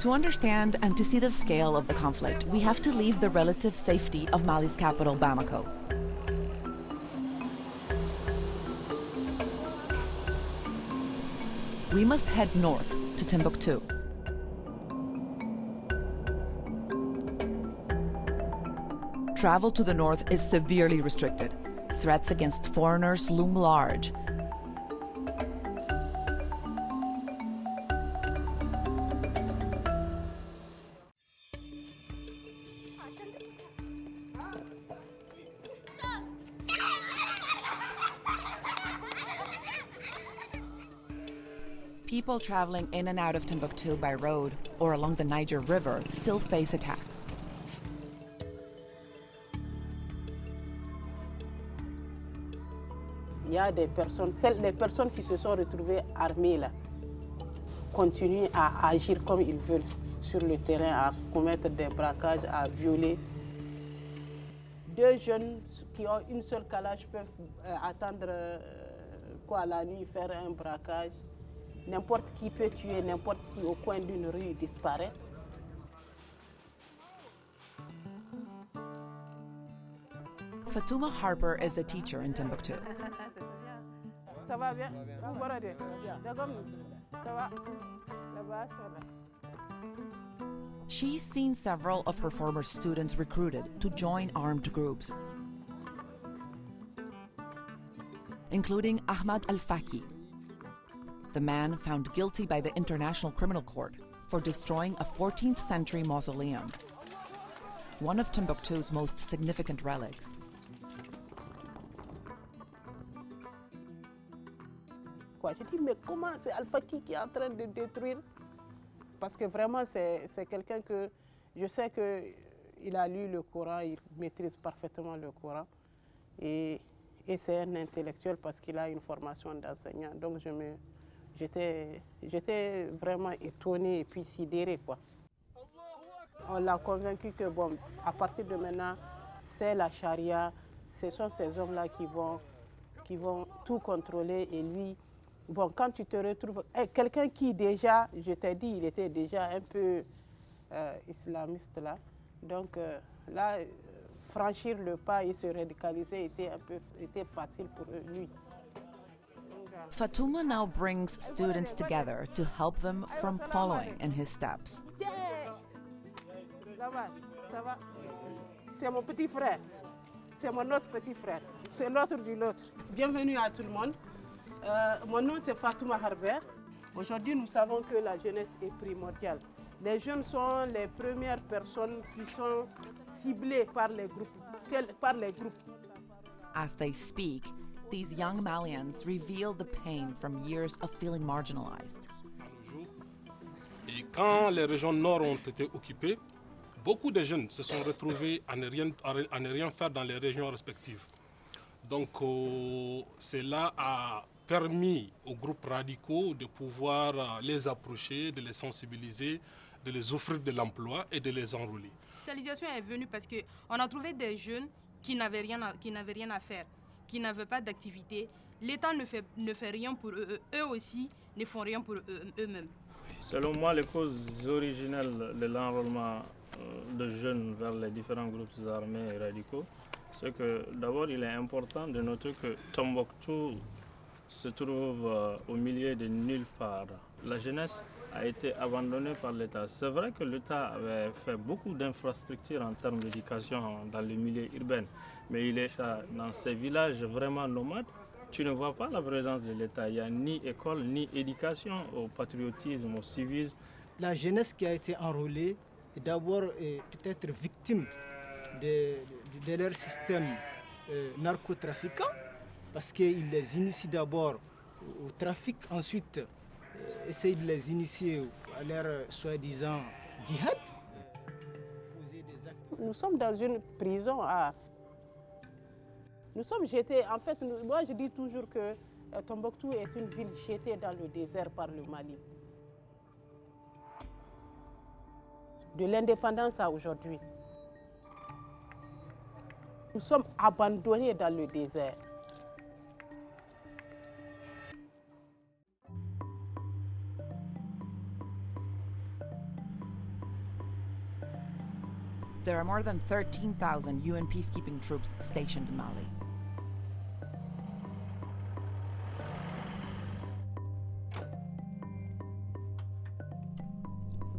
To understand and to see the scale of the conflict, we have to leave the relative safety of Mali's capital, Bamako. We must head north to Timbuktu. Travel to the north is severely restricted. Threats against foreigners loom large. People traveling in and out of Timbuktu by road or along the Niger River still face attacks. Il y a des personnes, les personnes qui se sont retrouvées armées là, continuent à agir comme ils veulent sur le terrain, à commettre des braquages, à violer. Deux jeunes qui ont une seule calage peuvent attendre la nuit, faire un braquage. N'importe qui peut tuer n'importe qui au coin d'une rue et disparaître. Fatuma Harper is a teacher in Timbuktu. Ça va bien? She's seen several of her former students recruited to join armed groups, including Ahmad al-Faki, the man found guilty by the International Criminal Court for destroying a 14th century mausoleum, one of Timbuktu's most significant relics. Je dis, mais comment c'est Al-Faki qui est en train de détruire? Parce que vraiment, c'est quelqu'un que je sais qu'il a lu le Coran, il maîtrise parfaitement le Coran. Et c'est un intellectuel parce qu'il a une formation d'enseignant. Donc j'étais vraiment étonnée et puis sidérée, quoi. On l'a convaincu que, bon, à partir de maintenant, c'est la charia, ce sont ces hommes-là qui vont tout contrôler et lui. Bon, quand tu te retrouves... quelqu'un qui déjà, je t'ai dit, il était déjà un peu islamiste là. Donc là, franchir le pas et se radicaliser était facile pour lui. Fatuma now brings students together to help them from following in his steps. Là-bas, ça va. C'est mon petit frère. C'est mon autre petit frère. C'est l'autre de l'autre. Bienvenue à tout le monde. Mon nom c'est Fatuma Harper. Aujourd'hui, nous savons que la jeunesse est primordiale. Les jeunes sont les premières personnes qui sont ciblées par les groupes. As they speak, these young Malians reveal the pain from years of feeling marginalized. Et quand les régions nord ont été occupées, beaucoup de jeunes se sont retrouvés à ne rien faire dans les régions respectives. Donc cela a permis aux groupes radicaux de pouvoir les approcher, de les sensibiliser, de les offrir de l'emploi et de les enrôler. La radicalisation est venue parce qu'on a trouvé des jeunes qui n'avaient rien à faire, qui n'avaient pas d'activité. L'État ne fait rien pour eux, eux aussi ne font rien pour eux-mêmes. Selon moi, les causes originelles de l'enrôlement de jeunes vers les différents groupes armés et radicaux, c'est que d'abord il est important de noter que Timbuktu se trouve au milieu de nulle part. La jeunesse a été abandonnée par l'État. C'est vrai que l'État avait fait beaucoup d'infrastructures en termes d'éducation dans le milieu urbain, mais il est dans ces villages vraiment nomades. Tu ne vois pas la présence de l'État. Il n'y a ni école, ni éducation au patriotisme, au civisme. La jeunesse qui a été enrôlée est d'abord peut-être victime de leur système narcotrafiquant, parce qu'ils les initient d'abord au trafic, ensuite essayent de les initier à leur soi-disant jihad. Nous sommes dans une prison Nous sommes jetés, en fait, moi je dis toujours que Timbuktu est une ville jetée dans le désert par le Mali. De l'indépendance à aujourd'hui. Nous sommes abandonnés dans le désert. There are more than 13,000 UN peacekeeping troops stationed in Mali.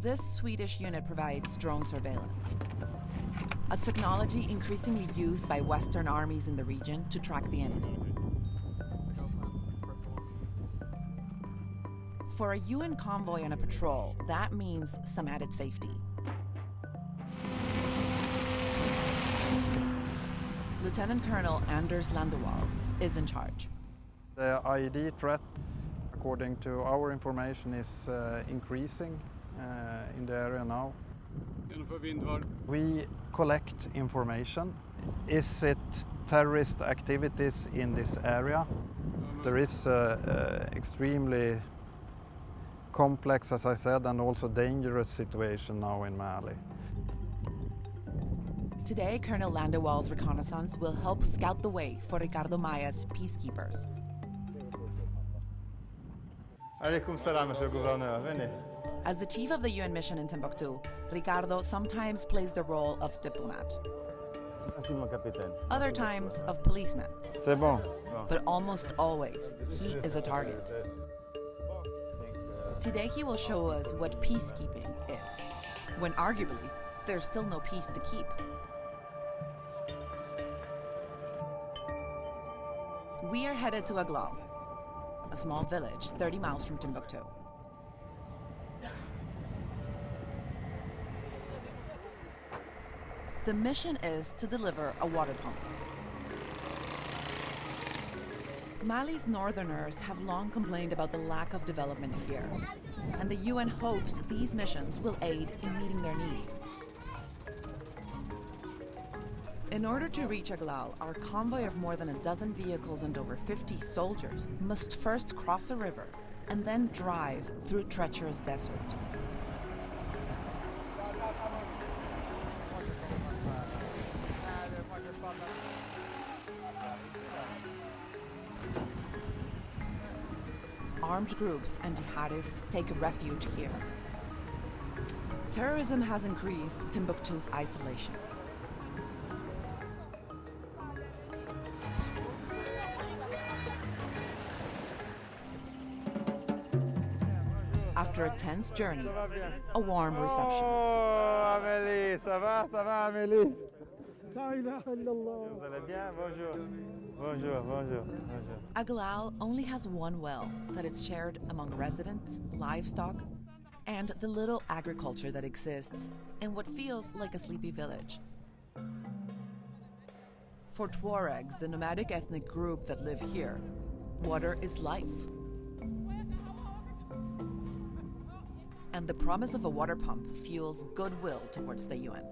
This Swedish unit provides drone surveillance, a technology increasingly used by Western armies in the region to track the enemy. For a UN convoy on a patrol, that means some added safety. Lieutenant Colonel Anders Landewall is in charge. The IED threat, according to our information, is increasing in the area now. We collect information. Is it terrorist activities in this area? There is extremely complex, as I said, and also dangerous situation now in Mali. Today, Colonel Landewall's reconnaissance will help scout the way for Ricardo Maya's peacekeepers. Alaikum salam, Monsieur le Gouverneur. Venez. As the chief of the UN mission in Timbuktu, Ricardo sometimes plays the role of diplomat, Merci, mon capitaine. other times of policeman, C'est bon. but almost always he is a target. Today he will show us what peacekeeping is, when arguably there's still no peace to keep. We are headed to Aglal, a small village 30 miles from Timbuktu. The mission is to deliver a water pump. Mali's northerners have long complained about the lack of development here, and the UN hopes these missions will aid in meeting their needs. In order to reach Aglal, our convoy of more than a dozen vehicles and over 50 soldiers must first cross a river and then drive through treacherous desert. Armed groups and jihadists take refuge here. Terrorism has increased Timbuktu's isolation. After a tense journey, a warm reception. Oh, Amélie, ça va, Amélie? Vous allez bien? Bonjour. Bonjour, bonjour, bonjour. Aglal only has one well that is shared among residents, livestock, and the little agriculture that exists in what feels like a sleepy village. For Tuaregs, the nomadic ethnic group that live here, water is life. And the promise of a water pump fuels goodwill towards the UN.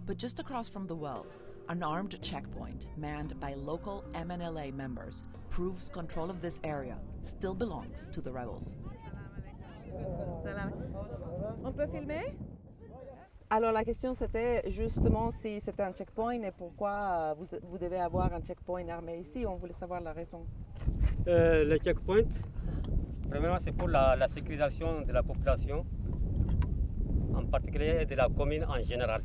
But just across from the well, an armed checkpoint manned by local MNLA members proves control of this area still belongs to the rebels. On peut filmer? Alors la question c'était justement si c'était un checkpoint et pourquoi vous devez avoir un checkpoint armé ici. On voulait savoir la raison. Le checkpoint, premièrement, c'est pour la sécurisation de la population, en particulier de la commune en général.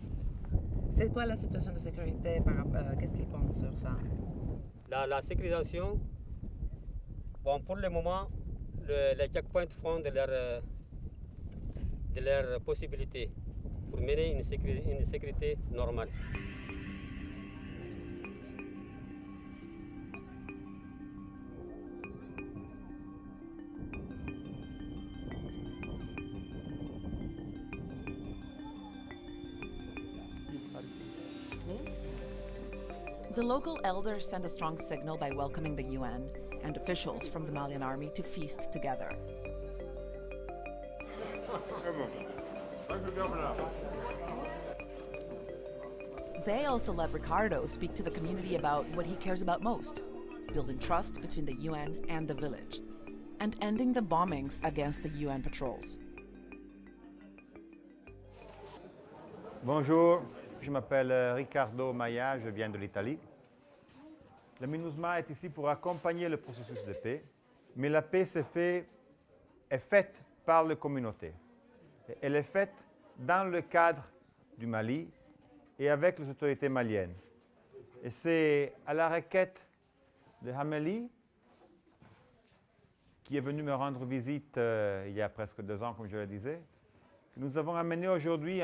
C'est quoi la situation de sécurité? Qu'est-ce qu'ils pensent sur ça? La sécurisation, bon, pour le moment, les checkpoints font de leurs possibilités pour mener une sécurité normale. The local elders send a strong signal by welcoming the UN and officials from the Malian army to feast together. They also let Ricardo speak to the community about what he cares about most, building trust between the UN and the village, and ending the bombings against the UN patrols. Bonjour, je m'appelle Ricardo Maya, je viens de l'Italie. La MINUSMA est ici pour accompagner le processus de paix, mais la paix est faite par les communautés. Elle est faite dans le cadre du Mali et avec les autorités maliennes. Et c'est à la requête de Hameli, qui est venu me rendre visite il y a presque 2 ans, comme je le disais, que nous avons amené aujourd'hui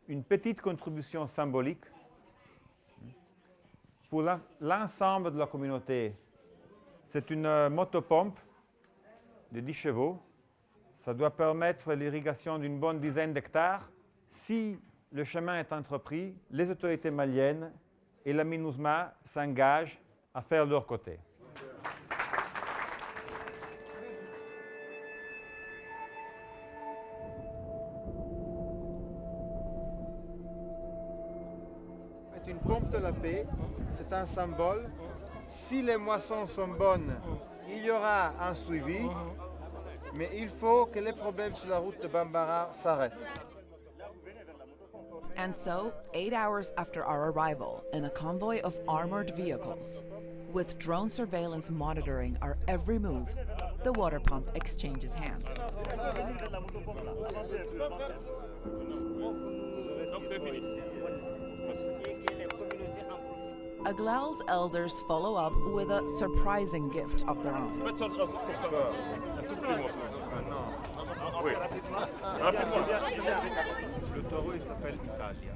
une petite contribution symbolique pour l'ensemble de la communauté. C'est une motopompe de 10 chevaux. Ça doit permettre l'irrigation d'une bonne dizaine d'hectares. Si le chemin est entrepris, les autorités maliennes et la MINUSMA s'engagent à faire leur côté. C'est une pompe de la paix, c'est un symbole. Si les moissons sont bonnes, il y aura un suivi, mais il faut que les problèmes sur la route de Bambara s'arrêtent. And so, 8 hours after our arrival, in a convoy of armored vehicles, with drone surveillance monitoring our every move, the water pump exchanges hands. Aglal's elders follow up with a surprising gift of their own. Le taureau, il s'appelle Italia.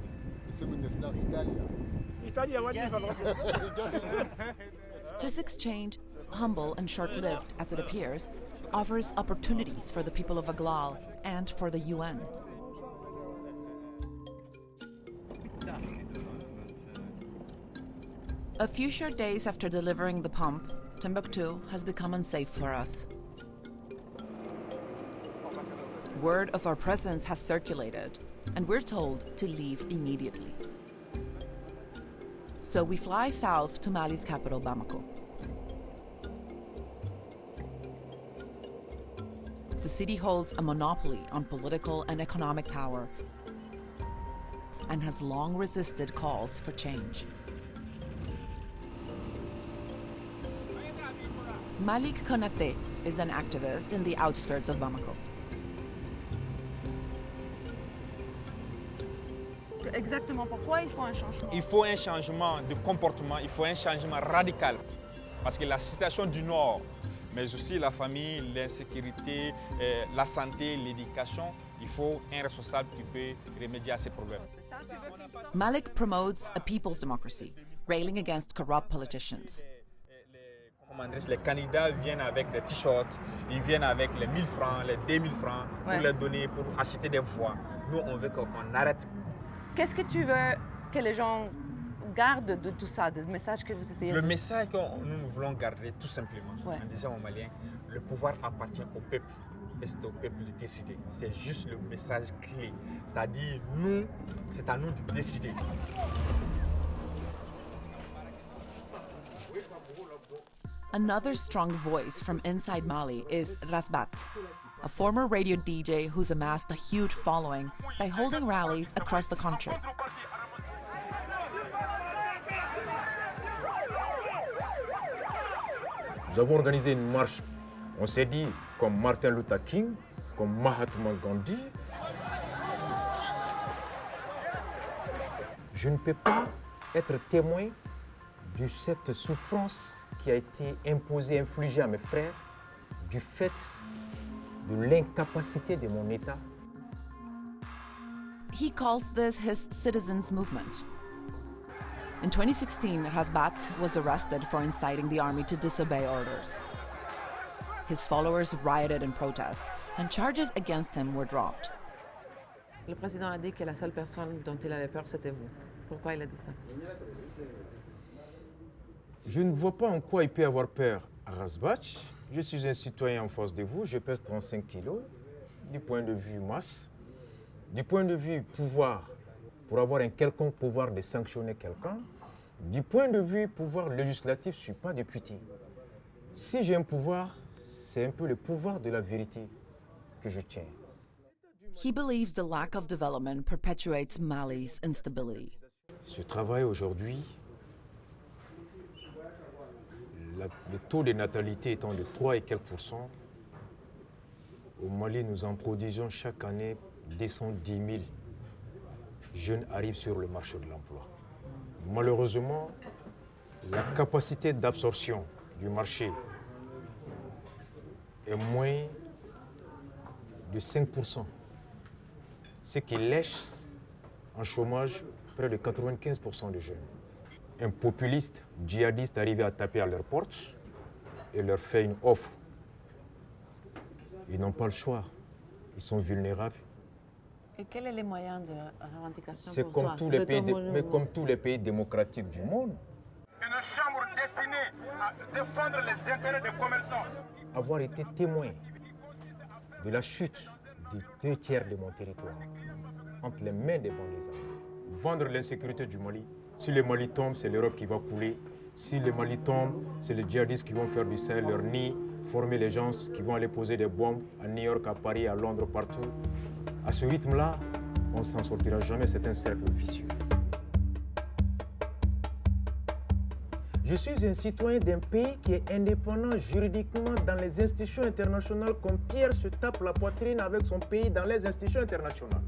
This exchange, humble and short-lived as it appears, offers opportunities for the people of Aglal and for the UN. A few short days after delivering the pump, Timbuktu has become unsafe for us. Word of our presence has circulated, and we're told to leave immediately. So we fly south to Mali's capital, Bamako. The city holds a monopoly on political and economic power and has long resisted calls for change. Malik Konate is an activist in the outskirts of Bamako. Exactement, pourquoi il faut un changement? Il faut un changement de comportement, il faut un changement radical. Parce que la situation du Nord, mais aussi la famille, l'insécurité, la santé, l'éducation, il faut un responsable qui peut remédier à ces problèmes. Malik promotes a people's democracy, railing against corrupt politicians. Les candidats viennent avec des t-shirts, ils viennent avec les 1000 francs, les 2000 francs pour les donner, pour acheter des voix. Nous, on veut qu'on arrête. Qu'est-ce que tu veux que les gens gardent de tout ça, des messages que vous essayez de... Le message que nous voulons garder, tout simplement, en disant aux Maliens, le pouvoir appartient au peuple et c'est au peuple de décider. C'est juste le message clé. C'est-à-dire, nous, c'est à nous de décider. Another strong voice from inside Mali is Rasbat, a former radio DJ who's amassed a huge following by holding rallies across the country. Nous avons organisé une marche. On s'est dit, comme Martin Luther King, comme Mahatma Gandhi, je ne peux pas être témoin de cette souffrance qui a été imposée, infligée à mes frères, du fait de l'incapacité de mon État. He calls this his citizens' movement. In 2016, Rasbat was arrested for inciting the army to disobey orders. His followers rioted in protest, and charges against him were dropped. Le président a dit que la seule personne dont il avait peur, c'était vous. Pourquoi il a dit ça? Je ne vois pas en quoi il peut avoir peur à Rasbach. Je suis un citoyen en face de vous, je pèse 35 kilos. Du point de vue masse, du point de vue pouvoir, pour avoir un quelconque pouvoir de sanctionner quelqu'un, du point de vue pouvoir législatif, je ne suis pas député. Si j'ai un pouvoir, c'est un peu le pouvoir de la vérité que je tiens. He believes the lack of development perpetuates Mali's instability. Je travaille aujourd'hui, le taux de natalité étant de 3 et quelques %, Au Mali, nous en produisons chaque année 210 000 jeunes arrivent sur le marché de l'emploi. Malheureusement, la capacité d'absorption du marché est moins de 5%, ce qui laisse en chômage près de 95% de jeunes. Un populiste djihadiste arrive à taper à leur porte et leur fait une offre. Ils n'ont pas le choix, ils sont vulnérables. Et quels sont les moyens de revendication C'est pour comme toi, tous les pays, ton mais comme tous les pays démocratiques du monde. Une chambre destinée à défendre les intérêts des commerçants. Avoir été témoin de la chute des 2/3 de mon territoire entre les mains des bandits armés. Vendre l'insécurité du Mali. Si le Mali tombe, c'est l'Europe qui va couler. Si le Mali tombe, c'est les djihadistes qui vont faire du Sahel leur nid, former les gens qui vont aller poser des bombes à New York, à Paris, à Londres, partout. À ce rythme-là, on ne s'en sortira jamais, c'est un cercle vicieux. Je suis un citoyen d'un pays qui est indépendant juridiquement dans les institutions internationales, comme Pierre se tape la poitrine avec son pays dans les institutions internationales.